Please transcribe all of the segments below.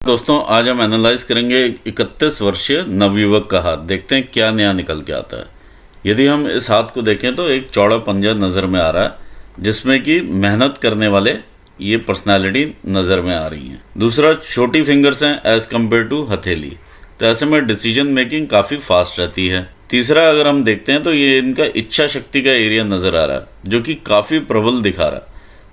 दोस्तों, आज हम एनालाइज करेंगे 31 वर्षीय नवयुवक का हाथ। देखते हैं क्या नया निकल के आता है। यदि हम इस हाथ को देखें तो एक चौड़ा पंजा नज़र में आ रहा है, जिसमें कि मेहनत करने वाले ये पर्सनालिटी नज़र में आ रही हैं। दूसरा, छोटी फिंगर्स हैं एज़ कम्पेयर टू हथेली, तो ऐसे में डिसीजन मेकिंग काफ़ी फास्ट रहती है। तीसरा, अगर हम देखते हैं तो ये इनका इच्छा शक्ति का एरिया नज़र आ रहा है, जो कि काफ़ी प्रबल दिखा रहा है,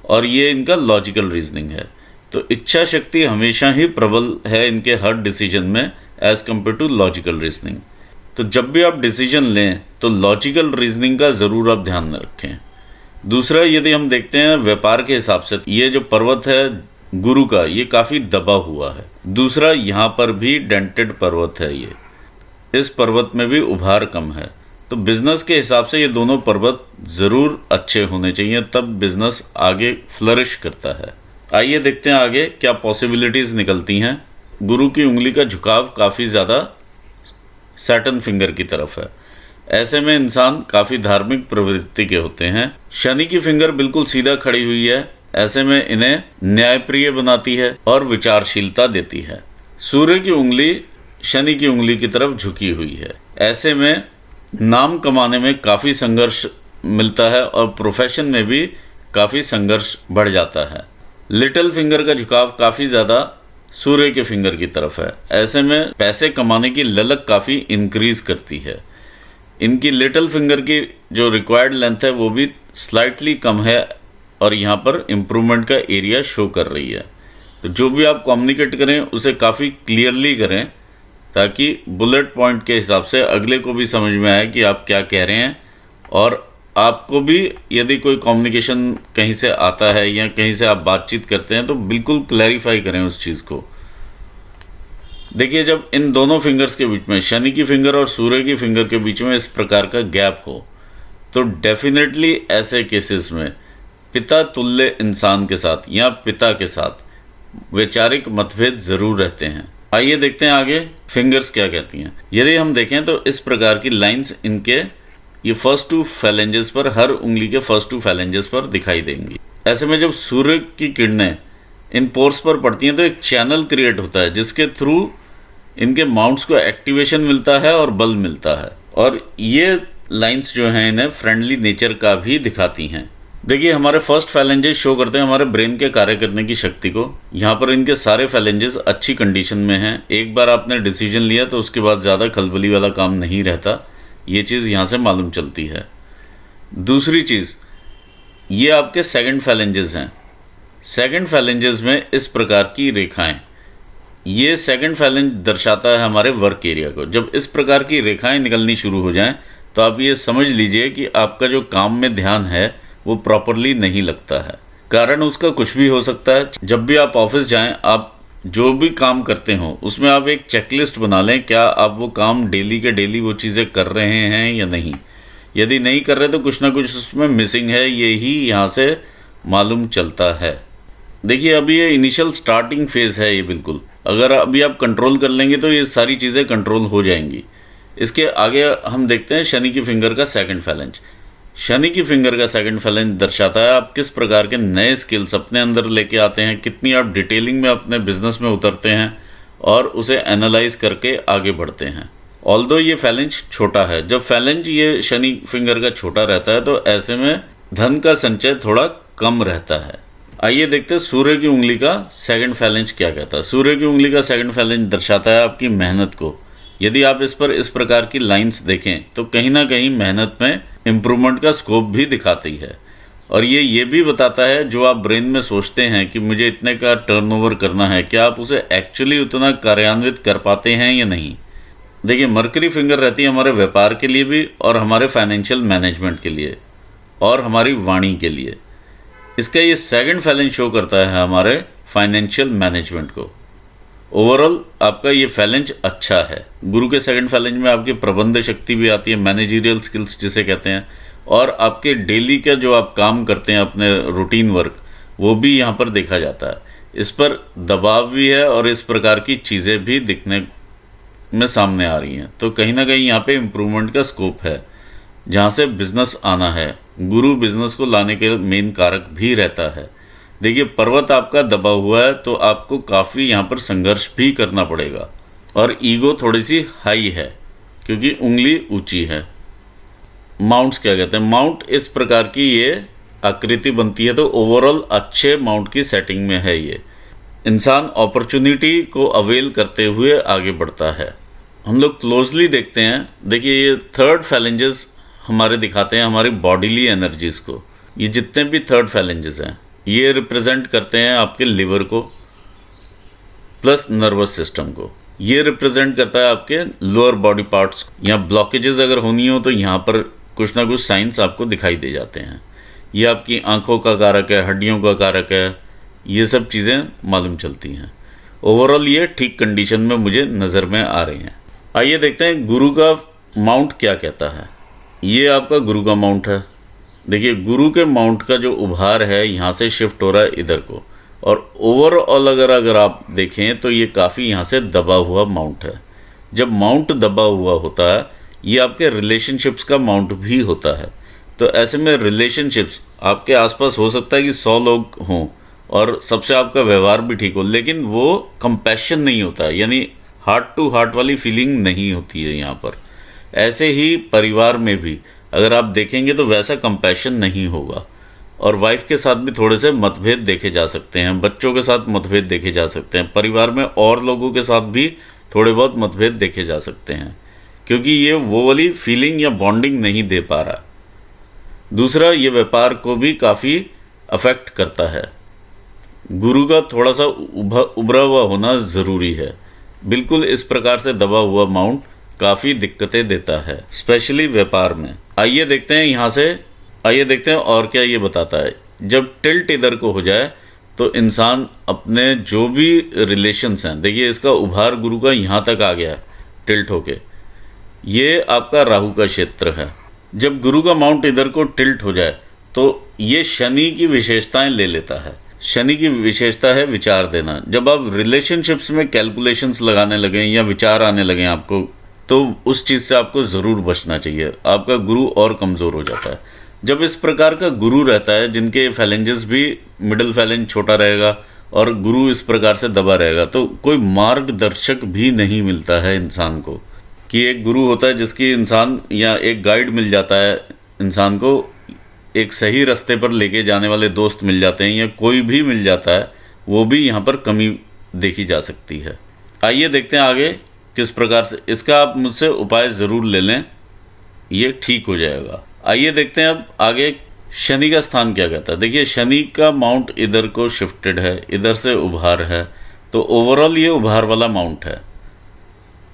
और ये इनका लॉजिकल रीजनिंग है। तो इच्छा शक्ति हमेशा ही प्रबल है इनके हर डिसीजन में as compared to logical reasoning. तो जब भी आप डिसीजन लें तो लॉजिकल रीजनिंग का ज़रूर आप ध्यान में रखें। दूसरा, यदि हम देखते हैं व्यापार के हिसाब से, ये जो पर्वत है गुरु का, ये काफ़ी दबा हुआ है। दूसरा, यहाँ पर भी डेंटेड पर्वत है, ये इस पर्वत में भी उभार कम है। तो बिज़नेस के हिसाब से ये दोनों पर्वत ज़रूर अच्छे होने चाहिए, तब बिज़नेस आगे फ्लरिश करता है। आइए देखते हैं आगे क्या पॉसिबिलिटीज़ निकलती हैं। गुरु की उंगली का झुकाव काफ़ी ज़्यादा सैटर्न फिंगर की तरफ है। ऐसे में इंसान काफ़ी धार्मिक प्रवृत्ति के होते हैं। शनि की फिंगर बिल्कुल सीधा खड़ी हुई है, ऐसे में इन्हें न्यायप्रिय बनाती है और विचारशीलता देती है। सूर्य की उंगली शनि की उंगली की तरफ झुकी हुई है, ऐसे में नाम कमाने में काफ़ी संघर्ष मिलता है और प्रोफेशन में भी काफ़ी संघर्ष बढ़ जाता है। लिटिल फिंगर का झुकाव काफ़ी ज़्यादा सूर्य के फिंगर की तरफ है, ऐसे में पैसे कमाने की ललक काफ़ी इंक्रीज करती है। इनकी लिटिल फिंगर की जो रिक्वायर्ड लेंथ है वो भी स्लाइटली कम है और यहाँ पर इम्प्रूवमेंट का एरिया शो कर रही है। तो जो भी आप कम्युनिकेट करें उसे काफ़ी क्लियरली करें, ताकि बुलेट पॉइंट के हिसाब से अगले को भी समझ में आए कि आप क्या कह रहे हैं, और आपको भी यदि कोई कम्युनिकेशन कहीं से आता है या कहीं से आप बातचीत करते हैं तो बिल्कुल क्लैरिफाई करें उस चीज़ को। देखिए, जब इन दोनों फिंगर्स के बीच में, शनि की फिंगर और सूर्य की फिंगर के बीच में इस प्रकार का गैप हो, तो डेफिनेटली ऐसे केसेस में पिता तुल्य इंसान के साथ या पिता के साथ वैचारिक मतभेद ज़रूर रहते हैं। आइए देखते हैं आगे फिंगर्स क्या कहती हैं। यदि हम देखें तो इस प्रकार की लाइंस इनके ये फर्स्ट टू फैलेंजेस पर, हर उंगली के फर्स्ट टू फैलेंजेस पर दिखाई देंगी। ऐसे में जब सूर्य की किरणें इन पोर्स पर पड़ती हैं तो एक चैनल क्रिएट होता है, जिसके थ्रू इनके माउंट्स को एक्टिवेशन मिलता है और बल मिलता है, और ये लाइंस जो हैं इन्हें फ्रेंडली नेचर का भी दिखाती हैं। देखिए, हमारे फर्स्ट फैलेंजेस शो करते हैं हमारे ब्रेन के कार्य करने की शक्ति को। यहाँ पर इनके सारे फैलेंजेस अच्छी कंडीशन में हैं। एक बार आपने डिसीजन लिया तो उसके बाद ज़्यादा खलबली वाला काम नहीं रहता, ये चीज़ यहाँ से मालूम चलती है। दूसरी चीज़, ये आपके सेकंड फैलेंजेस हैं। सेकंड फैलेंजेस में इस प्रकार की रेखाएं, ये सेकंड फैलेंज दर्शाता है हमारे वर्क एरिया को। जब इस प्रकार की रेखाएं निकलनी शुरू हो जाएं तो आप ये समझ लीजिए कि आपका जो काम में ध्यान है वो प्रॉपरली नहीं लगता है। कारण उसका कुछ भी हो सकता है। जब भी आप ऑफिस जाएं, आप जो भी काम करते हो उसमें आप एक चेकलिस्ट बना लें, क्या आप वो काम डेली के डेली वो चीज़ें कर रहे हैं या नहीं। यदि नहीं कर रहे तो कुछ ना कुछ उसमें मिसिंग है, ये ही यहाँ से मालूम चलता है। देखिए, अभी ये इनिशियल स्टार्टिंग फेज़ है, ये बिल्कुल अगर अभी आप कंट्रोल कर लेंगे तो ये सारी चीज़ें कंट्रोल हो जाएंगी। इसके आगे हम देखते हैं शनि की फिंगर का सेकंड फैलेंज। शनि की फिंगर का सेकंड फैलेंज दर्शाता है आप किस प्रकार के नए स्किल्स अपने अंदर लेके आते हैं, कितनी आप डिटेलिंग में अपने बिजनेस में उतरते हैं और उसे एनालाइज करके आगे बढ़ते हैं। ऑल्दो ये फैलेंज छोटा है, जब फैलेंज ये शनि फिंगर का छोटा रहता है तो ऐसे में धन का संचय थोड़ा कम रहता है। आइए देखते हैं सूर्य की उंगली का सेकंड फैलेंज क्या कहता है। सूर्य की उंगली का सेकंड फैलेंज दर्शाता है आपकी मेहनत को। यदि आप इस पर इस प्रकार की लाइंस देखें तो कहीं ना कहीं मेहनत में इम्प्रूवमेंट का स्कोप भी दिखाती है, और ये भी बताता है जो आप ब्रेन में सोचते हैं कि मुझे इतने का टर्नओवर करना है, क्या आप उसे एक्चुअली उतना कार्यान्वित कर पाते हैं या नहीं। देखिए, मरकरी फिंगर रहती है हमारे व्यापार के लिए भी और हमारे फाइनेंशियल मैनेजमेंट के लिए और हमारी वाणी के लिए। इसका ये सेकंड फैलेंज शो करता है हमारे फाइनेंशियल मैनेजमेंट को। ओवरऑल आपका ये फैलेंज अच्छा है। गुरु के सेकंड फैलेंज में आपकी प्रबंध शक्ति भी आती है, मैनेजरियल स्किल्स जिसे कहते हैं, और आपके डेली का जो आप काम करते हैं अपने रूटीन वर्क, वो भी यहाँ पर देखा जाता है। इस पर दबाव भी है और इस प्रकार की चीज़ें भी दिखने में सामने आ रही हैं। तो कहीं ना कहीं यहाँ पे इम्प्रूवमेंट का स्कोप है, जहाँ से बिजनेस आना है। गुरु बिजनेस को लाने के मेन कारक भी रहता है। देखिए पर्वत आपका दबा हुआ है तो आपको काफ़ी यहाँ पर संघर्ष भी करना पड़ेगा, और ईगो थोड़ी सी हाई है क्योंकि उंगली ऊंची है। माउंट्स क्या कहते हैं, माउंट इस प्रकार की ये आकृति बनती है, तो ओवरऑल अच्छे माउंट की सेटिंग में है ये। इंसान अपॉर्चुनिटी को अवेल करते हुए आगे बढ़ता है। हम लोग क्लोजली देखते हैं, देखिए ये थर्ड फैलेंजेस हमारे दिखाते हैं हमारी बॉडीली एनर्जीज़ को। ये जितने भी थर्ड फैलेंजेस हैं ये रिप्रेजेंट करते हैं आपके लिवर को प्लस नर्वस सिस्टम को। ये रिप्रेजेंट करता है आपके लोअर बॉडी पार्ट्स। यहाँ ब्लॉकेजेस अगर होनी हो तो यहाँ पर कुछ ना कुछ साइंस आपको दिखाई दे जाते हैं। ये आपकी आंखों का कारक है, हड्डियों का कारक है, ये सब चीज़ें मालूम चलती हैं। ओवरऑल ये ठीक कंडीशन में मुझे नज़र में आ रही हैं। आइए देखते हैं गुरु का माउंट क्या कहता है। ये आपका गुरु का माउंट है। देखिए गुरु के माउंट का जो उभार है यहाँ से शिफ्ट हो रहा है इधर को, और ओवरऑल अगर आप देखें तो ये काफ़ी यहाँ से दबा हुआ माउंट है। जब माउंट दबा हुआ होता है ये आपके रिलेशनशिप्स का माउंट भी होता है। तो ऐसे में रिलेशनशिप्स आपके आसपास हो सकता है कि 100 लोग हों और सबसे आपका व्यवहार भी ठीक हो, लेकिन वो कंपैशन नहीं होता, यानी हार्ट टू हार्ट वाली फीलिंग नहीं होती है यहाँ पर। ऐसे ही परिवार में भी अगर आप देखेंगे तो वैसा कंपैशन नहीं होगा, और वाइफ के साथ भी थोड़े से मतभेद देखे जा सकते हैं, बच्चों के साथ मतभेद देखे जा सकते हैं, परिवार में और लोगों के साथ भी थोड़े बहुत मतभेद देखे जा सकते हैं, क्योंकि ये वो वाली फीलिंग या बॉन्डिंग नहीं दे पा रहा। दूसरा, ये व्यापार को भी काफ़ी अफेक्ट करता है। गुरु का थोड़ा सा उभरा हुआ होना ज़रूरी है। बिल्कुल इस प्रकार से दबा हुआ माउंट काफ़ी दिक्कतें देता है, स्पेशली व्यापार में। आइए देखते हैं और क्या ये बताता है। जब टिल्ट इधर को हो जाए तो इंसान अपने जो भी रिलेशंस हैं, देखिए इसका उभार गुरु का यहाँ तक आ गया है टिल्ट होके, ये आपका राहु का क्षेत्र है। जब गुरु का माउंट इधर को टिल्ट हो जाए तो ये शनि की विशेषताएं ले लेता है। शनि की विशेषता है विचार देना। जब आप रिलेशनशिप्स में कैलकुलेशंस लगाने लगें या विचार आने लगें आपको, तो उस चीज़ से आपको ज़रूर बचना चाहिए। आपका गुरु और कमज़ोर हो जाता है। जब इस प्रकार का गुरु रहता है जिनके फैलेंजेस भी मिडिल फैलेंज छोटा रहेगा और गुरु इस प्रकार से दबा रहेगा, तो कोई मार्गदर्शक भी नहीं मिलता है इंसान को। कि एक गुरु होता है जिसकी इंसान या एक गाइड मिल जाता है इंसान को, एक सही रास्ते पर लेके जाने वाले दोस्त मिल जाते हैं या कोई भी मिल जाता है, वो भी यहाँ पर कमी देखी जा सकती है। आइए देखते हैं आगे किस प्रकार से। इसका आप मुझसे उपाय ज़रूर ले लें, ये ठीक हो जाएगा। आइए देखते हैं अब आगे शनि का स्थान क्या कहता है। देखिए शनि का माउंट इधर को शिफ्टेड है, इधर से उभार है, तो ओवरऑल ये उभार वाला माउंट है।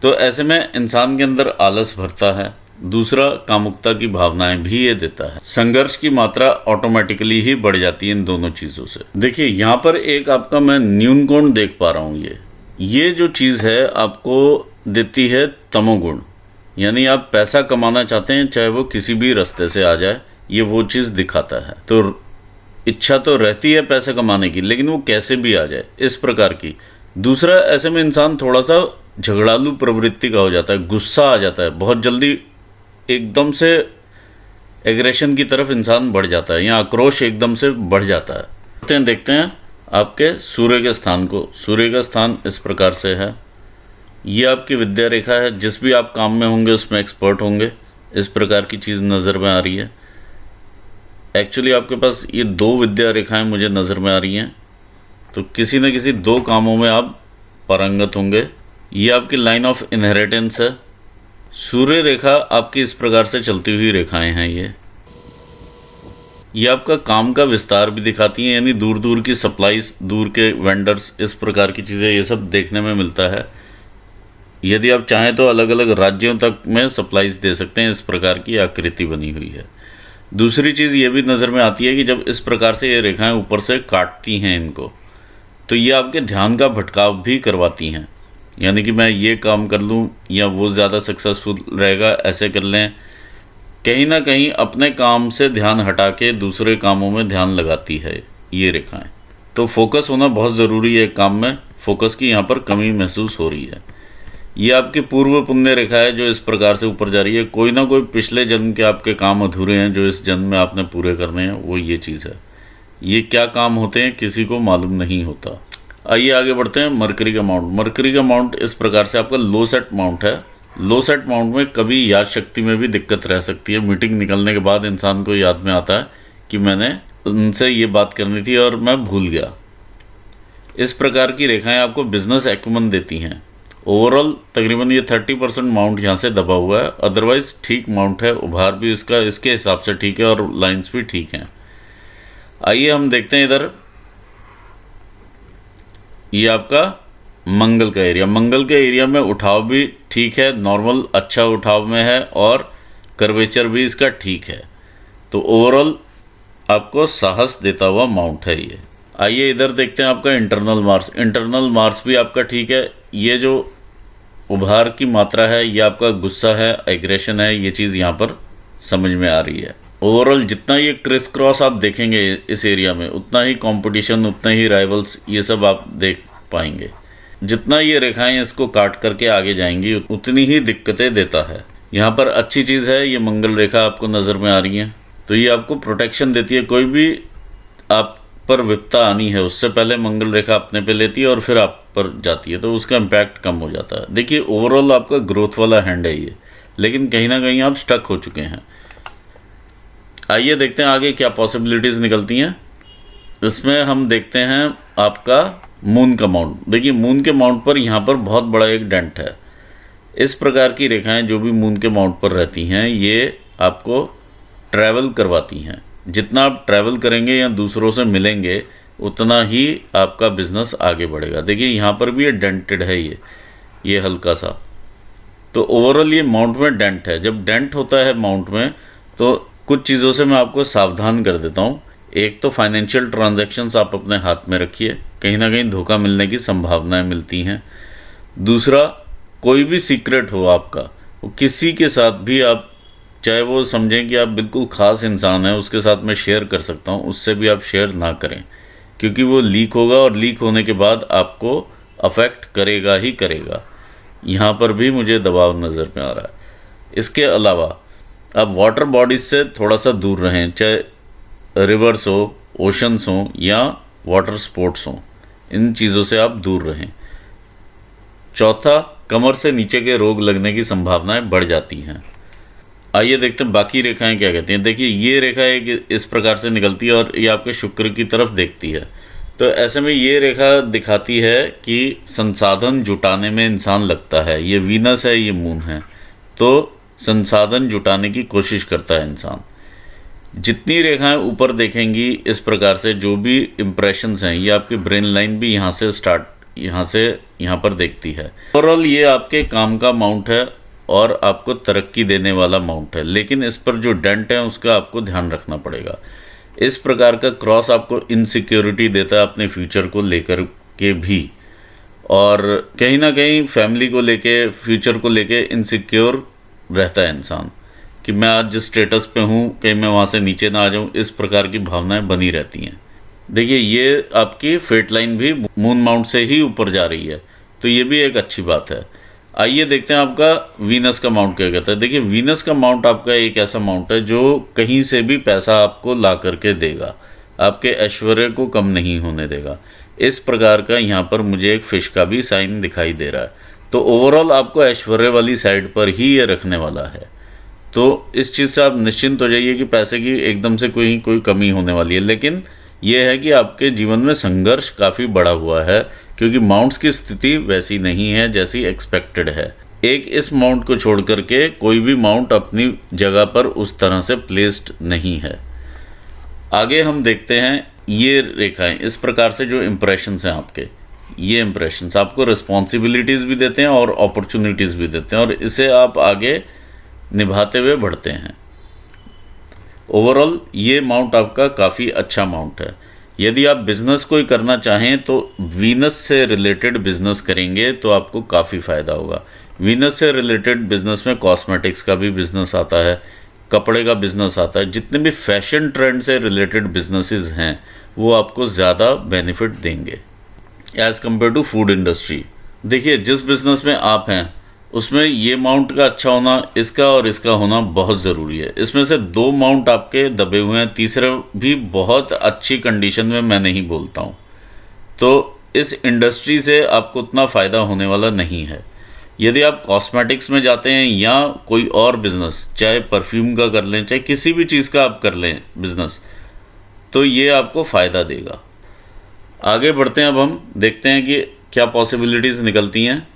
तो ऐसे में इंसान के अंदर आलस भरता है। दूसरा, कामुकता की भावनाएं भी ये देता है। संघर्ष की मात्रा ऑटोमेटिकली ही बढ़ जाती है इन दोनों चीज़ों से। देखिए यहाँ पर एक आपका मैं न्यून गुण देख पा रहा हूँ। ये जो चीज़ है आपको देती है तमोगुण, यानी आप पैसा कमाना चाहते हैं चाहे वो किसी भी रास्ते से आ जाए, ये वो चीज़ दिखाता है। तो इच्छा तो रहती है पैसा कमाने की, लेकिन वो कैसे भी आ जाए, इस प्रकार की। दूसरा, ऐसे में इंसान थोड़ा सा झगड़ालू प्रवृत्ति का हो जाता है, गुस्सा आ जाता है, बहुत जल्दी एकदम से एग्रेशन की तरफ इंसान बढ़ जाता है या आक्रोश एकदम से बढ़ जाता है। देखते हैं आपके सूर्य के स्थान को। सूर्य का स्थान इस प्रकार से है। ये आपकी विद्या रेखा है, जिस भी आप काम में होंगे उसमें एक्सपर्ट होंगे, इस प्रकार की चीज़ नज़र में आ रही है। एक्चुअली आपके पास ये 2 विद्या रेखाएं मुझे नज़र में आ रही हैं, तो किसी न किसी 2 कामों में आप पारंगत होंगे। ये आपकी लाइन ऑफ इनहेरिटेंस है। सूर्य रेखा आपकी इस प्रकार से चलती हुई रेखाएं हैं। ये आपका काम का विस्तार भी दिखाती हैं, यानी दूर दूर की सप्लाईज, दूर के वेंडर्स, इस प्रकार की चीज़ें, ये सब देखने में मिलता है। यदि आप चाहें तो अलग अलग राज्यों तक में सप्लाईज दे सकते हैं, इस प्रकार की आकृति बनी हुई है। दूसरी चीज़ ये भी नज़र में आती है कि जब इस प्रकार से ये रेखाएं ऊपर से काटती हैं इनको, तो ये आपके ध्यान का भटकाव भी करवाती हैं, यानी कि मैं ये काम कर लूँ या वो ज़्यादा सक्सेसफुल रहेगा, ऐसे कर लें। कहीं ना कहीं अपने काम से ध्यान हटा के दूसरे कामों में ध्यान लगाती है ये रेखाएं। तो फोकस होना बहुत ज़रूरी है काम में। फोकस की यहाँ पर कमी महसूस हो रही है। ये आपकी पूर्व पुण्य रेखा है जो इस प्रकार से ऊपर जा रही है। कोई ना कोई पिछले जन्म के आपके काम अधूरे हैं जो इस जन्म में आपने पूरे करने हैं, वो ये चीज़ है। ये क्या काम होते हैं किसी को मालूम नहीं होता। आइए आगे बढ़ते हैं। मरकरी का माउंट। मरकरी का माउंट इस प्रकार से आपका लो सेट माउंट है। लो सेट माउंट में कभी याद शक्ति में भी दिक्कत रह सकती है। मीटिंग निकलने के बाद इंसान को याद में आता है कि मैंने उनसे ये बात करनी थी और मैं भूल गया। इस प्रकार की रेखाएं आपको बिजनेस एक्यूमन देती हैं। ओवरऑल तकरीबन ये 30% माउंट यहाँ से दबा हुआ है, अदरवाइज ठीक माउंट है। उभार भी इसका इसके हिसाब से ठीक है और लाइंस भी ठीक हैं। आइए हम देखते हैं इधर, ये आपका मंगल का एरिया। मंगल के एरिया में उठाव भी ठीक है, नॉर्मल अच्छा उठाव में है और कर्वेचर भी इसका ठीक है। तो ओवरऑल आपको साहस देता हुआ माउंट है ये। आइए इधर देखते हैं आपका इंटरनल मार्स। इंटरनल मार्स भी आपका ठीक है। ये जो उभार की मात्रा है, ये आपका गुस्सा है, एग्रेशन है, ये चीज़ यहाँ पर समझ में आ रही है। ओवरऑल जितना ये क्रिस क्रॉस आप देखेंगे इस एरिया में, उतना ही कंपटीशन, उतना ही राइवल्स, ये सब आप देख पाएंगे। जितना ये रेखाएं इसको काट करके आगे जाएंगी उतनी ही दिक्कतें देता है। यहाँ पर अच्छी चीज़ है, ये मंगल रेखा आपको नज़र में आ रही है, तो ये आपको प्रोटेक्शन देती है। कोई भी आप पर विपता आनी है उससे पहले मंगल रेखा अपने पे लेती है और फिर आप पर जाती है, तो उसका इम्पैक्ट कम हो जाता है। देखिए ओवरऑल आपका ग्रोथ वाला हैंड है ये, लेकिन कहीं ना कहीं आप स्टक हो चुके हैं। आइए देखते हैं आगे क्या पॉसिबिलिटीज़ निकलती हैं। इसमें हम देखते हैं आपका मून का माउंट। देखिए मून के माउंट पर यहाँ पर बहुत बड़ा एक डेंट है। इस प्रकार की रेखाएं जो भी मून के माउंट पर रहती हैं, ये आपको ट्रैवल करवाती हैं। जितना आप ट्रैवल करेंगे या दूसरों से मिलेंगे उतना ही आपका बिजनेस आगे बढ़ेगा। देखिए यहाँ पर भी ये डेंटेड है, ये हल्का सा। तो ओवरऑल ये माउंट में डेंट है। जब डेंट होता है माउंट में तो कुछ चीज़ों से मैं आपको सावधान कर देता हूँ। एक तो फाइनेंशियल ट्रांजैक्शंस आप अपने हाथ में रखिए, कहीं ना कहीं धोखा मिलने की संभावनाएं मिलती हैं। दूसरा, कोई भी सीक्रेट हो आपका, वो किसी के साथ भी आप, चाहे वो समझें कि आप बिल्कुल ख़ास इंसान हैं, उसके साथ मैं शेयर कर सकता हूँ, उससे भी आप शेयर ना करें, क्योंकि वो लीक होगा और लीक होने के बाद आपको अफेक्ट करेगा ही करेगा। यहाँ पर भी मुझे दबाव नज़र में आ रहा है। इसके अलावा आप वाटर बॉडीज से थोड़ा सा दूर रहें, चाहे रिवर्स हो, ओशंस हो या वाटर स्पोर्ट्स हो, इन चीज़ों से आप दूर रहें। चौथा, कमर से नीचे के रोग लगने की संभावनाएं बढ़ जाती हैं। आइए देखते हैं बाकी रेखाएं क्या कहती हैं। देखिए ये रेखा एक इस प्रकार से निकलती है और ये आपके शुक्र की तरफ देखती है। तो ऐसे में ये रेखा दिखाती है कि संसाधन जुटाने में इंसान लगता है। ये वीनस है, ये मून है, तो संसाधन जुटाने की कोशिश करता है इंसान। जितनी रेखाएं ऊपर देखेंगी इस प्रकार से, जो भी इम्प्रेशंस हैं, ये आपकी ब्रेन लाइन भी यहाँ से स्टार्ट, यहाँ से यहाँ पर देखती है। ओवरऑल ये आपके काम का माउंट है और आपको तरक्की देने वाला माउंट है, लेकिन इस पर जो डेंट है उसका आपको ध्यान रखना पड़ेगा। इस प्रकार का क्रॉस आपको इनसिक्योरिटी देता है अपने फ्यूचर को लेकर के भी, और कहीं ना कहीं फैमिली को लेके, फ्यूचर को लेके इनसिक्योर रहता है इंसान कि मैं आज जिस स्टेटस पे हूँ कहीं मैं वहाँ से नीचे ना आ जाऊँ। इस प्रकार की भावनाएं बनी रहती हैं। देखिए ये आपकी फेट लाइन भी मून माउंट से ही ऊपर जा रही है, तो ये भी एक अच्छी बात है। आइए देखते हैं आपका वीनस का माउंट क्या कहता है। देखिए वीनस का माउंट आपका एक ऐसा माउंट है जो कहीं से भी पैसा आपको ला करके देगा, आपके ऐश्वर्य को कम नहीं होने देगा। इस प्रकार का यहाँ पर मुझे एक फिश का भी साइन दिखाई दे रहा है। तो ओवरऑल आपको ऐश्वर्य वाली साइड पर ही ये रखने वाला है। तो इस चीज़ से आप निश्चिंत हो जाइए कि पैसे की एकदम से कोई कमी होने वाली है। लेकिन ये है कि आपके जीवन में संघर्ष काफ़ी बढ़ा हुआ है, क्योंकि माउंट्स की स्थिति वैसी नहीं है जैसी एक्सपेक्टेड है। एक इस माउंट को छोड़ करके कोई भी माउंट अपनी जगह पर उस तरह से प्लेस्ड नहीं है। आगे हम देखते हैं ये रेखाएं, इस प्रकार से जो इम्प्रेशंस हैं आपके, ये इम्प्रेशंस आपको रिस्पॉन्सिबिलिटीज़ भी देते हैं और अपॉर्चुनिटीज़ भी देते हैं, और इसे आप आगे निभाते हुए बढ़ते हैं। ओवरऑल ये माउंट आपका काफ़ी अच्छा माउंट है। यदि आप बिज़नेस कोई करना चाहें तो वीनस से रिलेटेड बिज़नेस करेंगे तो आपको काफ़ी फ़ायदा होगा। वीनस से रिलेटेड बिज़नेस में कॉस्मेटिक्स का भी बिज़नेस आता है, कपड़े का बिज़नेस आता है। जितने भी फैशन ट्रेंड से रिलेटेड बिजनेसेस हैं वो आपको ज़्यादा बेनिफिट देंगे as compared to food industry. देखिए जिस बिज़नेस में आप हैं उसमें ये माउंट का अच्छा होना, इसका और इसका होना बहुत ज़रूरी है। इसमें से 2 माउंट आपके दबे हुए हैं, तीसरा भी बहुत अच्छी कंडीशन में मैं नहीं बोलता हूँ। तो इस इंडस्ट्री से आपको उतना फ़ायदा होने वाला नहीं है। यदि आप कॉस्मेटिक्स में जाते हैं या कोई और बिज़नेस, चाहे परफ्यूम का कर लें, चाहे किसी भी चीज़ का आप कर लें बिज़नेस, तो ये आपको फ़ायदा देगा। आगे बढ़ते हैं, अब हम देखते हैं कि क्या पॉसिबिलिटीज़ निकलती हैं।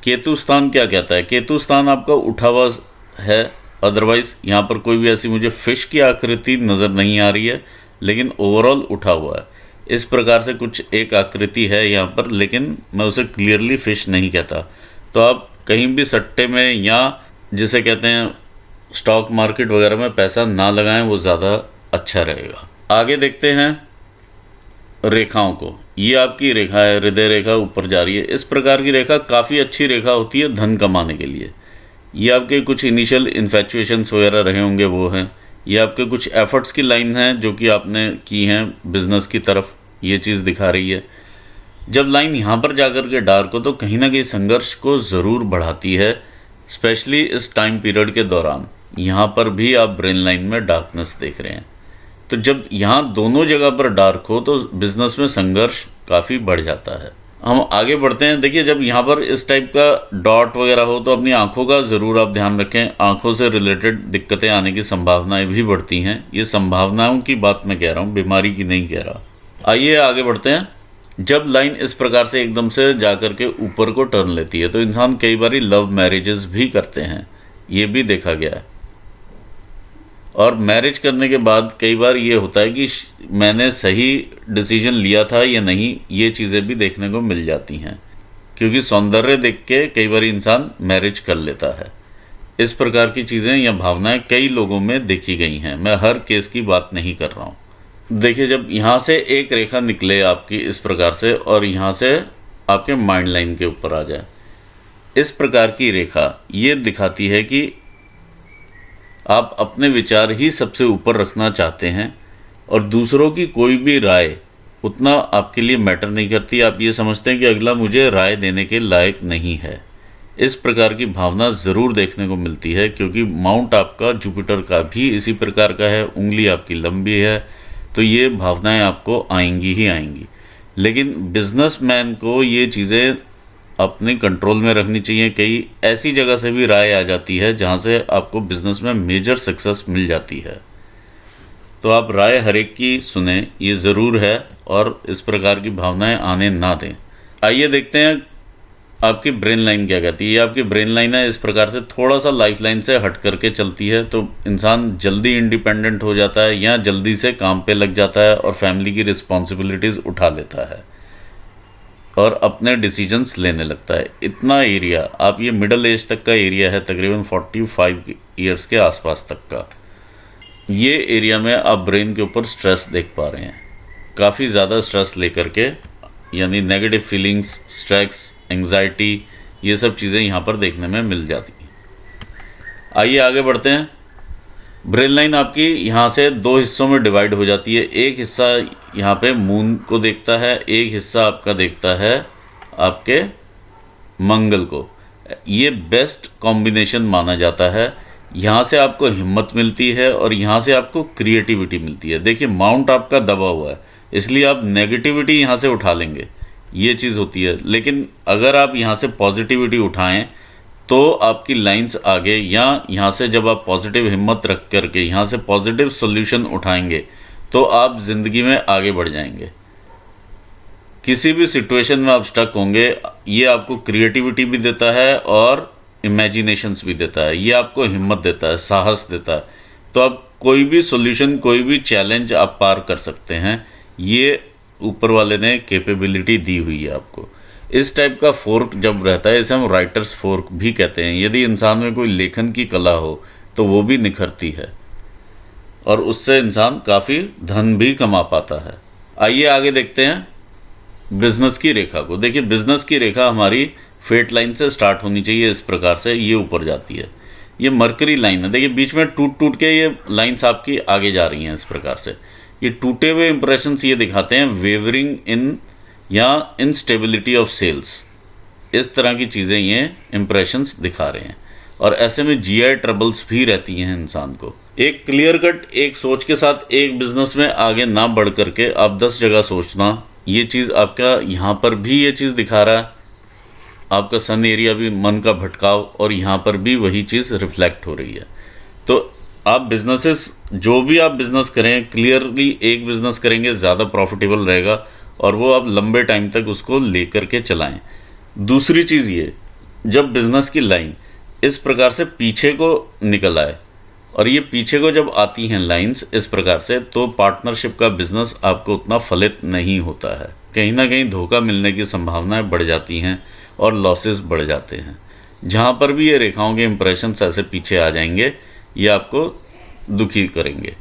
केतु स्थान क्या कहता है? केतु स्थान आपका उठा हुआ है, अदरवाइज़ यहाँ पर कोई भी ऐसी मुझे फिश की आकृति नज़र नहीं आ रही है, लेकिन ओवरऑल उठा हुआ है। इस प्रकार से कुछ एक आकृति है यहाँ पर, लेकिन मैं उसे क्लियरली फिश नहीं कहता। तो आप कहीं भी सट्टे में या जिसे कहते हैं स्टॉक मार्केट वगैरह में पैसा ना लगाएं, वो ज़्यादा अच्छा रहेगा। आगे देखते हैं रेखाओं को। ये आपकी रेखा है, हृदय रेखा ऊपर जा रही है। इस प्रकार की रेखा काफ़ी अच्छी रेखा होती है धन कमाने के लिए। ये आपके कुछ इनिशियल इन्फेचुएशंस वगैरह रहे होंगे, वो हैं। ये आपके कुछ एफर्ट्स की लाइन है जो कि आपने की हैं बिज़नेस की तरफ, ये चीज़ दिखा रही है। जब लाइन यहाँ पर जाकर के डार्क हो तो कहीं ना कहीं संघर्ष को ज़रूर बढ़ाती है, स्पेशली इस टाइम पीरियड के दौरान। यहाँ पर भी आप ब्रेन लाइन में डार्कनेस देख रहे हैं। तो जब यहाँ दोनों जगह पर डार्क हो तो बिज़नेस में संघर्ष काफ़ी बढ़ जाता है। हम आगे बढ़ते हैं। देखिए, जब यहाँ पर इस टाइप का डॉट वगैरह हो तो अपनी आंखों का ज़रूर आप ध्यान रखें। आंखों से रिलेटेड दिक्कतें आने की संभावनाएं भी बढ़ती हैं। ये संभावनाओं की बात मैं कह रहा हूँ, बीमारी की नहीं कह रहा। आइए आगे बढ़ते हैं। जब लाइन इस प्रकार से एकदम से जाकर के ऊपर को टर्न लेती है तो इंसान कई बार लव मैरिजेस भी करते हैं, ये भी देखा गया है। और मैरिज करने के बाद कई बार ये होता है कि मैंने सही डिसीजन लिया था या नहीं, ये चीज़ें भी देखने को मिल जाती हैं, क्योंकि सौंदर्य देख के कई बार इंसान मैरिज कर लेता है। इस प्रकार की चीज़ें या भावनाएं कई लोगों में देखी गई हैं। मैं हर केस की बात नहीं कर रहा हूँ। देखिए, जब यहाँ से एक रेखा निकले आपकी इस प्रकार से और यहाँ से आपके माइंड लाइन के ऊपर आ जाए, इस प्रकार की रेखा ये दिखाती है कि आप अपने विचार ही सबसे ऊपर रखना चाहते हैं और दूसरों की कोई भी राय उतना आपके लिए मैटर नहीं करती। आप ये समझते हैं कि अगला मुझे राय देने के लायक नहीं है। इस प्रकार की भावना ज़रूर देखने को मिलती है, क्योंकि माउंट आपका जुपिटर का भी इसी प्रकार का है, उंगली आपकी लंबी है, तो ये भावनाएं आपको आएंगी ही आएंगी। लेकिन बिजनेसमैन को ये चीज़ें अपने कंट्रोल में रखनी चाहिए। कई ऐसी जगह से भी राय आ जाती है जहाँ से आपको बिजनेस में मेजर सक्सेस मिल जाती है। तो आप राय हर एक की सुने, ये ज़रूर है, और इस प्रकार की भावनाएं आने ना दें। आइए देखते हैं आपकी ब्रेन लाइन क्या कहती है। ये आपकी ब्रेन लाइन है, इस प्रकार से थोड़ा सा लाइफ लाइन से हट करके चलती है, तो इंसान जल्दी इंडिपेंडेंट हो जाता है या जल्दी से काम पे लग जाता है और फैमिली की रिस्पॉन्सिबिलिटीज़ उठा लेता है और अपने डिसीजंस लेने लगता है। इतना एरिया, आप ये मिडिल एज तक का एरिया है, तकरीबन 45 ईयर्स के आसपास तक का, ये एरिया में आप ब्रेन के ऊपर स्ट्रेस देख पा रहे हैं। काफ़ी ज़्यादा स्ट्रेस लेकर के, यानी नेगेटिव फीलिंग्स, स्ट्रेस, एंग्जाइटी, ये सब चीज़ें यहाँ पर देखने में मिल जाती हैं। आइए आगे बढ़ते हैं। ब्रेन लाइन आपकी यहाँ से 2 हिस्सों में डिवाइड हो जाती है। एक हिस्सा यहाँ पे मून को देखता है, एक हिस्सा आपका देखता है आपके मंगल को। ये बेस्ट कॉम्बिनेशन माना जाता है। यहाँ से आपको हिम्मत मिलती है और यहाँ से आपको क्रिएटिविटी मिलती है। देखिए, माउंट आपका दबा हुआ है, इसलिए आप नेगेटिविटी यहाँ से उठा लेंगे, ये चीज़ होती है। लेकिन अगर आप यहाँ से पॉजिटिविटी उठाएं तो आपकी लाइंस आगे, या यहाँ से जब आप पॉजिटिव हिम्मत रख करके यहाँ से पॉजिटिव सॉल्यूशन उठाएंगे तो आप ज़िंदगी में आगे बढ़ जाएंगे। किसी भी सिचुएशन में आप स्टक होंगे, ये आपको क्रिएटिविटी भी देता है और इमेजिनेशंस भी देता है। ये आपको हिम्मत देता है, साहस देता है। तो आप कोई भी सॉल्यूशन, कोई भी चैलेंज आप पार कर सकते हैं। ये ऊपर वाले ने कैपेबिलिटी दी हुई है आपको। इस टाइप का फोर्क जब रहता है, इसे हम राइटर्स फोर्क भी कहते हैं। यदि इंसान में कोई लेखन की कला हो तो वो भी निखरती है और उससे इंसान काफ़ी धन भी कमा पाता है। आइए आगे देखते हैं बिजनेस की रेखा को। देखिए, बिजनेस की रेखा हमारी फेट लाइन से स्टार्ट होनी चाहिए, इस प्रकार से ये ऊपर जाती है। ये मरकरी लाइन है। देखिए, बीच में टूट टूट के ये लाइन्स आपकी आगे जा रही हैं इस प्रकार से। ये टूटे हुए इंप्रेशंस ये दिखाते हैं वेवरिंग इन या इनस्टेबिलिटी ऑफ सेल्स। इस तरह की चीज़ें ये इम्प्रेशंस दिखा रहे हैं। और ऐसे में जीआई ट्रबल्स भी रहती हैं इंसान को। एक क्लियर कट एक सोच के साथ एक बिजनेस में आगे ना बढ़ करके आप 10 जगह सोचना, ये चीज़ आपका यहाँ पर भी ये चीज़ दिखा रहा है। आपका सन एरिया भी मन का भटकाव, और यहाँ पर भी वही चीज़ रिफ्लेक्ट हो रही है। तो आप बिजनेसेस जो भी आप बिज़नेस करें, क्लियरली एक बिज़नेस करेंगे ज़्यादा प्रॉफिटेबल रहेगा, और वो आप लंबे टाइम तक उसको लेकर के चलाएं। दूसरी चीज़ ये, जब बिज़नेस की लाइन इस प्रकार से पीछे को निकल आए, और ये पीछे को जब आती हैं लाइंस इस प्रकार से, तो पार्टनरशिप का बिज़नेस आपको उतना फलित नहीं होता है। कहीं ना कहीं धोखा मिलने की संभावनाएं बढ़ जाती हैं और लॉसेस बढ़ जाते हैं। जहाँ पर भी ये रेखाओं के इंप्रेशंस ऐसे पीछे आ जाएंगे, ये आपको दुखी करेंगे।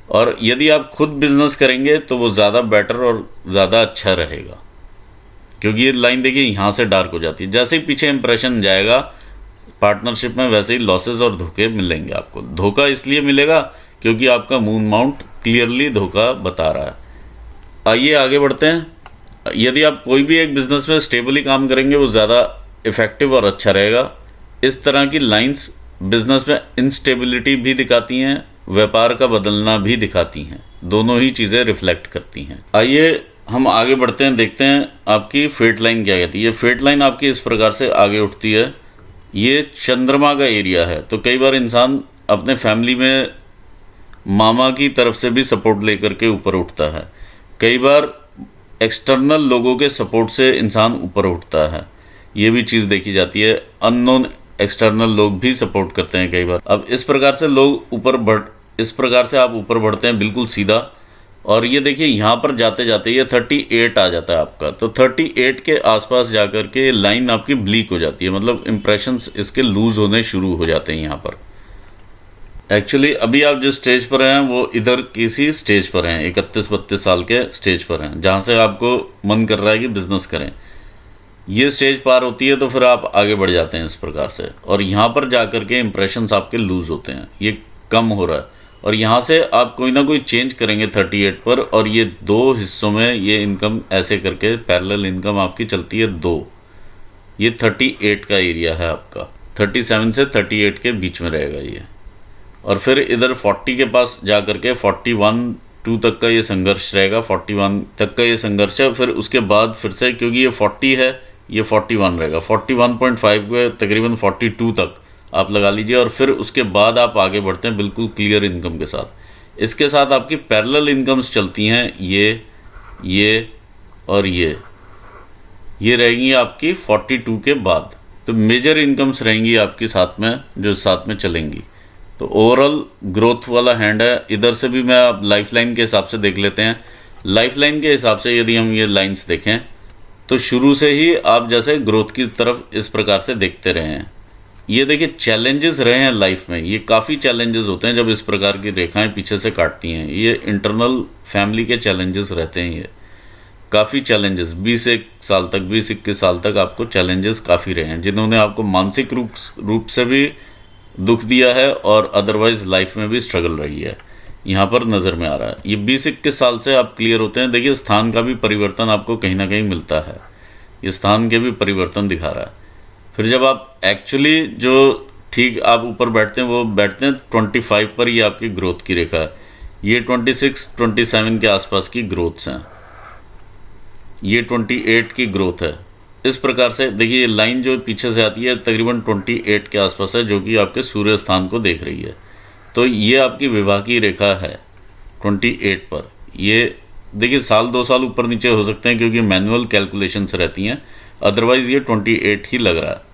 और यदि आप खुद बिजनेस करेंगे तो वो ज़्यादा बेटर और ज़्यादा अच्छा रहेगा, क्योंकि ये लाइन देखिए यहाँ से डार्क हो जाती है। जैसे ही पीछे इंप्रेशन जाएगा पार्टनरशिप में, वैसे ही लॉसेस और धोखे मिलेंगे आपको। धोखा इसलिए मिलेगा क्योंकि आपका मून माउंट क्लियरली धोखा बता रहा है। आइए आगे बढ़ते हैं। यदि आप कोई भी एक बिज़नेस में स्टेबली काम करेंगे वो ज़्यादा इफ़ेक्टिव और अच्छा रहेगा। इस तरह की लाइंस बिज़नेस में इंस्टेबिलिटी भी दिखाती हैं, व्यापार का बदलना भी दिखाती हैं, दोनों ही चीज़ें रिफ्लेक्ट करती हैं। आइए हम आगे बढ़ते हैं, देखते हैं आपकी फेट लाइन क्या कहती है। फेट लाइन आपकी इस प्रकार से आगे उठती है। ये चंद्रमा का एरिया है, तो कई बार इंसान अपने फैमिली में मामा की तरफ से भी सपोर्ट लेकर के ऊपर उठता है। कई बार एक्सटर्नल लोगों के सपोर्ट से इंसान ऊपर उठता है, ये भी चीज़ देखी जाती है। अननोन एक्सटर्नल लोग भी सपोर्ट करते हैं कई बार। अब इस प्रकार से लोग इस प्रकार से आप ऊपर बढ़ते हैं बिल्कुल सीधा। और ये देखिए यहाँ पर जाते जाते ये 38 आ जाता है आपका, तो 38 के आसपास जाकर के लाइन आपकी ब्लीक हो जाती है, मतलब इंप्रेशंस इसके लूज होने शुरू हो जाते हैं यहाँ पर। एक्चुअली अभी आप जिस स्टेज पर हैं वो इधर किसी स्टेज पर हैं, 31-32 साल के स्टेज पर हैं, जहाँ से आपको मन कर रहा है कि बिज़नेस करें। ये स्टेज पार होती है तो फिर आप आगे बढ़ जाते हैं इस प्रकार से, और यहाँ पर जाकर के इंप्रेशंस आपके लूज़ होते हैं, ये कम हो रहा है। और यहाँ से आप कोई ना कोई चेंज करेंगे 38 पर, और ये दो हिस्सों में ये इनकम ऐसे करके पैरेलल इनकम आपकी चलती है दो। ये 38 का एरिया है आपका, 37 से 38 के बीच में रहेगा ये। और फिर इधर 40 के पास जा करके 41-2 तक का ये संघर्ष रहेगा, 41 तक का ये संघर्ष है। फिर उसके बाद फिर से, क्योंकि ये 40 है, ये 41 रहेगा, 41.5 को तकरीबन 42 तक आप लगा लीजिए। और फिर उसके बाद आप आगे बढ़ते हैं बिल्कुल क्लियर इनकम के साथ। इसके साथ आपकी पैरेलल इनकम्स चलती हैं, ये और ये रहेंगी आपकी 42 के बाद। तो मेजर इनकम्स रहेंगी आपकी साथ में, जो साथ में चलेंगी। तो ओवरऑल ग्रोथ वाला हैंड है। इधर से भी मैं आप लाइफ लाइन के हिसाब से देख लेते हैं। लाइफ लाइन के हिसाब से यदि हम ये लाइंस देखें तो शुरू से ही आप जैसे ग्रोथ की तरफ इस प्रकार से देखते रहे हैं। ये देखिए चैलेंजेस रहे हैं लाइफ में, ये काफ़ी चैलेंजेस होते हैं जब इस प्रकार की रेखाएं पीछे से काटती हैं। ये इंटरनल फैमिली के चैलेंजेस रहते हैं, ये काफ़ी चैलेंजेस 20-21 साल तक आपको चैलेंजेस काफ़ी रहे हैं, जिन्होंने आपको मानसिक रूप से भी दुख दिया है और अदरवाइज लाइफ में भी स्ट्रगल रही है, यहाँ पर नज़र में आ रहा है। ये 20-21 साल से आप क्लियर होते हैं। देखिए स्थान का भी परिवर्तन आपको कहीं ना कहीं मिलता है, ये स्थान के भी परिवर्तन दिखा रहा है। फिर जब आप एक्चुअली जो ठीक आप ऊपर बैठते हैं वो बैठते हैं 25 पर, ये आपकी ग्रोथ की रेखा है। ये 26-27 के आसपास की ग्रोथ्स हैं, ये 28 की ग्रोथ है। इस प्रकार से देखिए ये लाइन जो पीछे से आती है तकरीबन 28 के आसपास है, जो कि आपके सूर्य स्थान को देख रही है। तो ये आपकी विवाह की रेखा है 28 पर। ये देखिए 1-2 साल ऊपर नीचे हो सकते हैं क्योंकि मैनुअल कैलकुलेशंस रहती हैं, अदरवाइज़ ये 28 ही लग रहा है।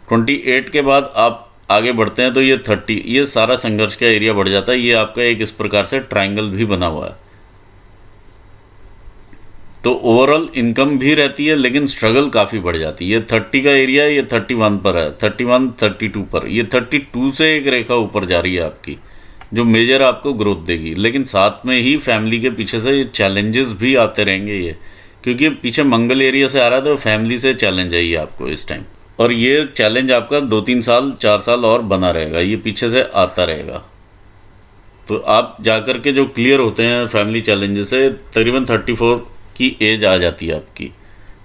28 के बाद आप आगे बढ़ते हैं तो ये 30, ये सारा संघर्ष का एरिया बढ़ जाता है। ये आपका एक इस प्रकार से ट्रायंगल भी बना हुआ है। तो ओवरऑल इनकम भी रहती है लेकिन स्ट्रगल काफ़ी बढ़ जाती है। ये 30 का एरिया है, ये 31 पर है, 31-32 पर, ये 32 से एक रेखा ऊपर जा रही है आपकी, जो मेजर आपको ग्रोथ देगी। लेकिन साथ में ही फैमिली के पीछे से ये चैलेंजेस भी आते रहेंगे, ये क्योंकि पीछे मंगल एरिया से आ रहा है तो फैमिली से चैलेंज है ये आपको इस टाइम। और ये चैलेंज आपका 2-3 साल 4 साल और बना रहेगा, ये पीछे से आता रहेगा। तो आप जाकर के जो क्लियर होते हैं फैमिली चैलेंजेस से, तकरीबन 34 की एज आ जाती है आपकी।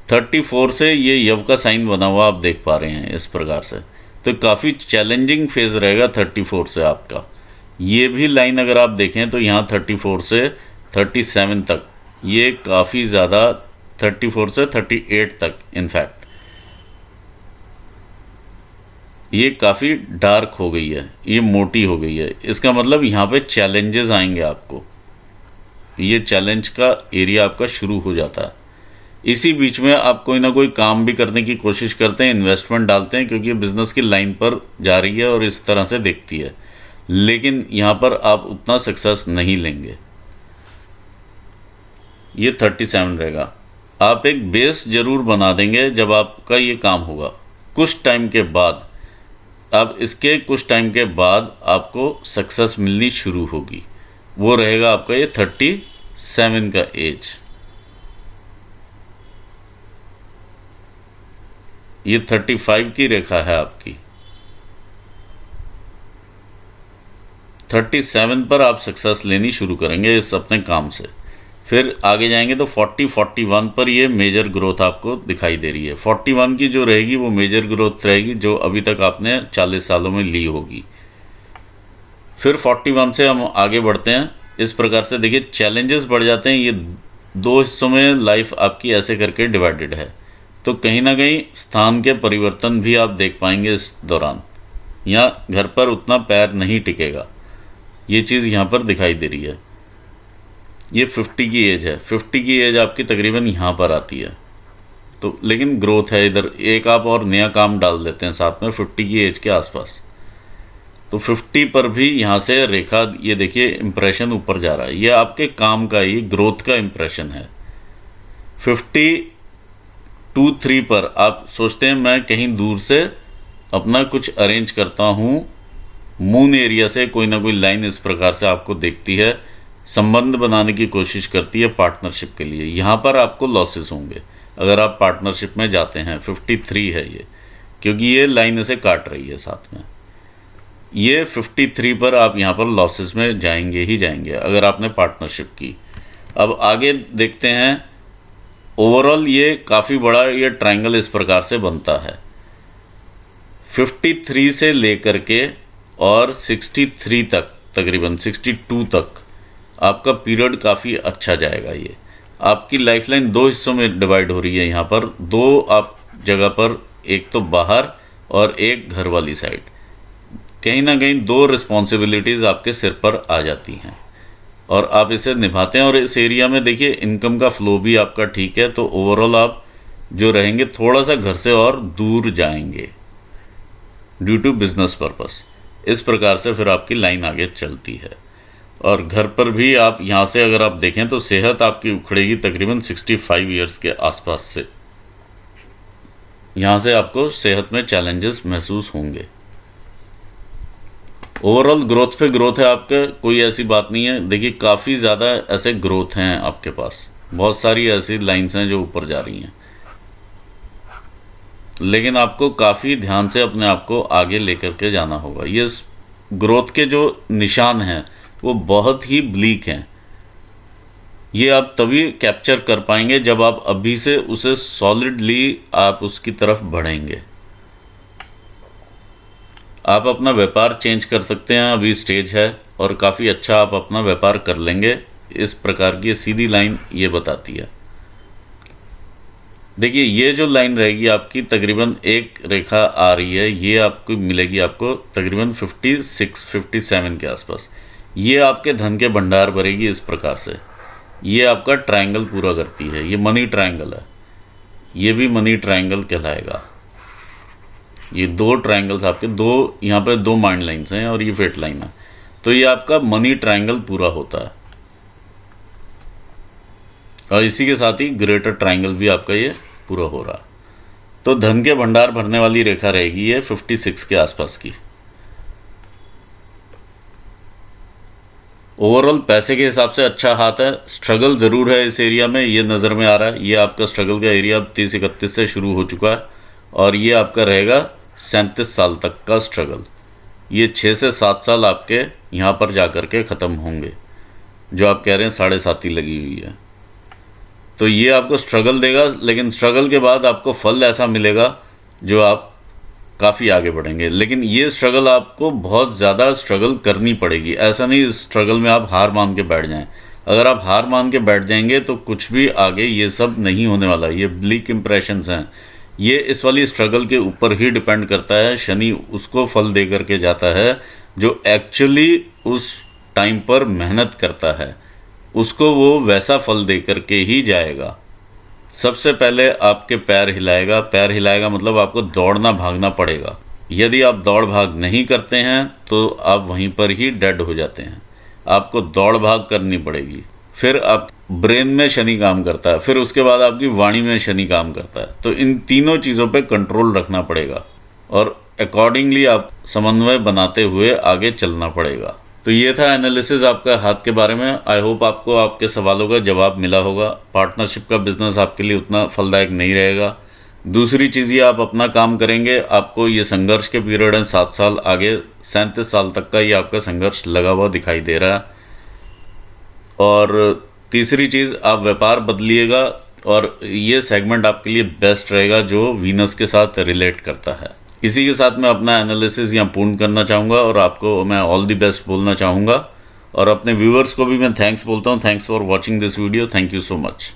34 से ये यव का साइन बना हुआ आप देख पा रहे हैं इस प्रकार से। तो काफ़ी चैलेंजिंग फेज़ रहेगा 34 से आपका। ये भी लाइन अगर आप देखें तो यहाँ 34 से 37 तक ये काफ़ी ज़्यादा, 34 से 38 तक इनफैक्ट ये काफ़ी डार्क हो गई है, ये मोटी हो गई है। इसका मतलब यहाँ पे चैलेंजेस आएंगे आपको, ये चैलेंज का एरिया आपका शुरू हो जाता है। इसी बीच में आप कोई ना कोई काम भी करने की कोशिश करते हैं, इन्वेस्टमेंट डालते हैं, क्योंकि बिज़नेस की लाइन पर जा रही है और इस तरह से देखती है, लेकिन यहाँ पर आप उतना सक्सेस नहीं लेंगे। ये 37 रहेगा। आप एक बेस ज़रूर बना देंगे जब आपका ये काम होगा। कुछ टाइम के बाद, अब इसके कुछ टाइम के बाद आपको सक्सेस मिलनी शुरू होगी, वो रहेगा आपका ये 37 का एज। ये 35 की रेखा है आपकी। 37 पर आप सक्सेस लेनी शुरू करेंगे इस अपने काम से। फिर आगे जाएंगे तो 41 पर ये मेजर ग्रोथ आपको दिखाई दे रही है। 41 की जो रहेगी वो मेजर ग्रोथ रहेगी जो अभी तक आपने 40 सालों में ली होगी। फिर 41 से हम आगे बढ़ते हैं। इस प्रकार से देखिए चैलेंजेस बढ़ जाते हैं। ये दो हिस्सों में लाइफ आपकी ऐसे करके डिवाइडेड है, तो कहीं ना कहीं स्थान के परिवर्तन भी आप देख पाएंगे इस दौरान। यहाँ घर पर उतना पैर नहीं टिकेगा, ये चीज़ यहाँ पर दिखाई दे रही है। ये 50 की एज है, 50 की एज आपकी तकरीबन यहाँ पर आती है, तो लेकिन ग्रोथ है इधर। एक आप और नया काम डाल देते हैं साथ में 50 की एज के आसपास, तो 50 पर भी यहाँ से रेखा, ये देखिए इम्प्रेशन ऊपर जा रहा है। ये आपके काम का ही ग्रोथ का इम्प्रेशन है। 52-3 पर आप सोचते हैं मैं कहीं दूर से अपना कुछ अरेंज करता हूँ, मून एरिया से कोई ना कोई लाइन इस प्रकार से आपको देखती है, संबंध बनाने की कोशिश करती है पार्टनरशिप के लिए। यहाँ पर आपको लॉसेस होंगे अगर आप पार्टनरशिप में जाते हैं। 53 है ये, क्योंकि ये लाइन इसे काट रही है साथ में। ये 53 पर आप यहाँ पर लॉसेस में जाएंगे ही जाएंगे अगर आपने पार्टनरशिप की। अब आगे देखते हैं। ओवरऑल ये काफ़ी बड़ा ये ट्रायंगल इस प्रकार से बनता है। 53 से लेकर के और 63 तक, तकरीबन 62 तक आपका पीरियड काफ़ी अच्छा जाएगा। ये आपकी लाइफलाइन दो हिस्सों में डिवाइड हो रही है। यहाँ पर दो आप जगह पर, एक तो बाहर और एक घर वाली साइड, कहीं ना कहीं दो रिस्पॉन्सिबिलिटीज़ आपके सिर पर आ जाती हैं और आप इसे निभाते हैं। और इस एरिया में देखिए इनकम का फ्लो भी आपका ठीक है, तो ओवरऑल आप जो रहेंगे थोड़ा सा घर से और दूर जाएंगे ड्यू टू बिजनेस पर्पस। इस प्रकार से फिर आपकी लाइन आगे चलती है। और घर पर भी आप यहाँ से अगर आप देखें तो सेहत आपकी उखड़ेगी तकरीबन 65 ईयर्स के आसपास से। यहाँ से आपको सेहत में चैलेंजेस महसूस होंगे। ओवरऑल ग्रोथ पे ग्रोथ है आपका, कोई ऐसी बात नहीं है। देखिए काफ़ी ज़्यादा ऐसे ग्रोथ हैं आपके पास, बहुत सारी ऐसी लाइंस हैं जो ऊपर जा रही हैं, लेकिन आपको काफ़ी ध्यान से अपने आप को आगे लेकर के जाना होगा। ये ग्रोथ के जो निशान हैं वो बहुत ही ब्लीक हैं। ये आप तभी कैप्चर कर पाएंगे जब आप अभी से उसे सॉलिडली आप उसकी तरफ बढ़ेंगे। आप अपना व्यापार चेंज कर सकते हैं, अभी स्टेज है और काफ़ी अच्छा आप अपना व्यापार कर लेंगे। इस प्रकार की सीधी लाइन ये बताती है। देखिए ये जो लाइन रहेगी आपकी तकरीबन एक रेखा आ रही है, ये आपको मिलेगी आपको तकरीबन 56-57 के आसपास। ये आपके धन के भंडार भरेगी इस प्रकार से। ये आपका ट्रायंगल पूरा करती है, ये मनी ट्रायंगल है, ये भी मनी ट्रायंगल कहलाएगा। ये दो ट्रायंगल्स आपके, दो यहाँ पे दो माइंड लाइन्स हैं और ये फेट लाइन है, तो ये आपका मनी ट्रायंगल पूरा होता है। और इसी के साथ ही ग्रेटर ट्रायंगल भी आपका ये पूरा हो रहा है। तो धन के भंडार भरने वाली रेखा रहेगी ये 56 के आसपास की। ओवरऑल पैसे के हिसाब से अच्छा हाथ है। स्ट्रगल ज़रूर है इस एरिया में, ये नज़र में आ रहा है। ये आपका स्ट्रगल का एरिया 30-31 से शुरू हो चुका है और ये आपका रहेगा 37 साल तक का स्ट्रगल। ये 6 से 7 साल आपके यहाँ पर जा कर के ख़त्म होंगे, जो आप कह रहे हैं 7.5 लगी हुई है। तो ये आपको स्ट्रगल देगा, लेकिन स्ट्रगल के बाद आपको फल ऐसा मिलेगा जो आप काफ़ी आगे बढ़ेंगे। लेकिन ये स्ट्रगल आपको बहुत ज़्यादा स्ट्रगल करनी पड़ेगी, ऐसा नहीं इस स्ट्रगल में आप हार मान के बैठ जाएं। अगर आप हार मान के बैठ जाएंगे तो कुछ भी आगे ये सब नहीं होने वाला। ये ब्लीक इम्प्रेशंस हैं, ये इस वाली स्ट्रगल के ऊपर ही डिपेंड करता है। शनि उसको फल दे करके जाता है जो एक्चुअली उस टाइम पर मेहनत करता है, उसको वो वैसा फल दे करके ही जाएगा। सबसे पहले आपके पैर हिलाएगा। पैर हिलाएगा मतलब आपको दौड़ना भागना पड़ेगा। यदि आप दौड़ भाग नहीं करते हैं तो आप वहीं पर ही डेड हो जाते हैं। आपको दौड़ भाग करनी पड़ेगी। फिर आप ब्रेन में शनि काम करता है, फिर उसके बाद आपकी वाणी में शनि काम करता है। तो इन तीनों चीज़ों पे कंट्रोल रखना पड़ेगा और अकॉर्डिंगली आप समन्वय बनाते हुए आगे चलना पड़ेगा। तो ये था एनालिसिस आपका हाथ के बारे में। आई होप आपको आपके सवालों का जवाब मिला होगा। पार्टनरशिप का बिजनेस आपके लिए उतना फलदायक नहीं रहेगा। दूसरी चीज़ ये, आप अपना काम करेंगे, आपको ये संघर्ष के पीरियड हैं 7 साल आगे, 37 साल तक का ये आपका संघर्ष लगा हुआ दिखाई दे रहा है। और तीसरी चीज़, आप व्यापार बदलिएगा और ये सेगमेंट आपके लिए बेस्ट रहेगा जो वीनस के साथ रिलेट करता है। इसी के साथ मैं अपना एनालिसिस यहाँ पूर्ण करना चाहूँगा और आपको मैं ऑल द बेस्ट बोलना चाहूँगा। और अपने व्यूअर्स को भी मैं थैंक्स बोलता हूँ। Thanks for watching this video. Thank you so much.